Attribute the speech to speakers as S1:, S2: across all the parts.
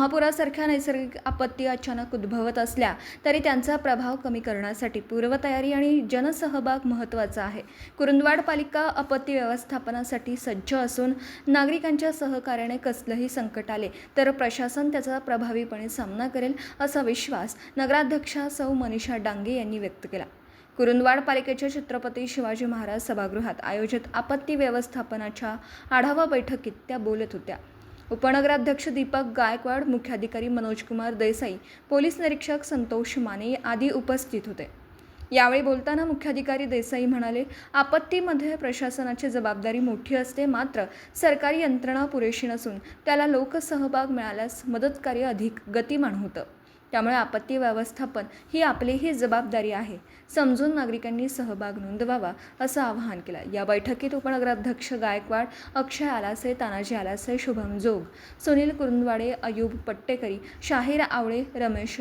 S1: महापुरासारख्या नैसर्गिक आपत्ती अचानक उद्भवत असल्या तरी त्यांचा प्रभाव कमी करण्यासाठी पूर्वतयारी आणि जनसहभाग महत्त्वाचा आहे. कुरुंदवाड पालिका आपत्ती व्यवस्थापनासाठी सज्ज असून नागरिकांच्या सहकार्याने कसलंही संकट आले तर प्रशासन त्याचा प्रभावीपणे सामना करेल असा विश्वास नगराध्यक्षा सौ मनीषा डांगे यांनी व्यक्त केला. कुरुंदवाड पालिकेच्या छत्रपती शिवाजी महाराज सभागृहात आयोजित आपत्ती व्यवस्थापनाच्या आढावा बैठकीत त्या बोलत होत्या. उपनगराध्यक्ष दीपक गायकवाड, मुख्याधिकारी मनोजकुमार देसाई, पोलीस निरीक्षक संतोष माने आदी उपस्थित होते. यावेळी बोलताना मुख्याधिकारी देसाई म्हणाले, आपत्तीमध्ये प्रशासनाची जबाबदारी मोठी असते, मात्र सरकारी यंत्रणा पुरेशी नसून त्याला लोकसहभाग मिळाल्यास मदतकार्य अधिक गतिमान होतं. त्यामुळे आपत्ती व्यवस्थापन ही आपलीही जबाबदारी आहे, समजून नागरिकांनी सहभाग नोंदवावा असं आवाहन केलं. या बैठकीत उपनगराध्यक्ष गायकवाड, अक्षय आलासे, तानाजी आलासे, शुभम जोग, सुनील कुरुंदवाडे, अयूब पट्टेकरी, शाहीर आवळे, रमेश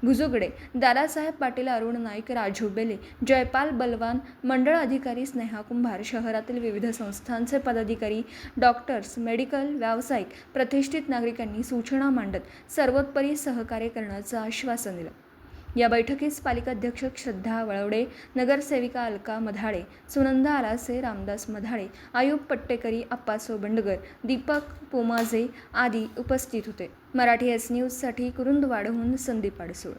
S1: भुजुगडे, दादासाहेब पाटील, अरुण नाईक, राजू बेले, जयपाल बलवान, मंडळ अधिकारी स्नेहा कुंभार, शहरातील विविध संस्थांचे पदाधिकारी, डॉक्टर्स, मेडिकल, व्यावसायिक, प्रतिष्ठित नागरिकांनी सूचना मांडत सर्वोत्परी सहकार्य करण्याचं आश्वासन दिलं. या बैठकीस पालिकाध्यक्ष श्रद्धा वळवडे, नगरसेविका अलका मधाळे, सुनंदा आलासे, रामदास मधाळे, अयूब पट्टेकरी, अप्पासो बंडगर, दीपक पोमाजे आदी उपस्थित होते. मराठी एस न्यूजसाठी कुरुंदवाडहून संदीप अडसूळ.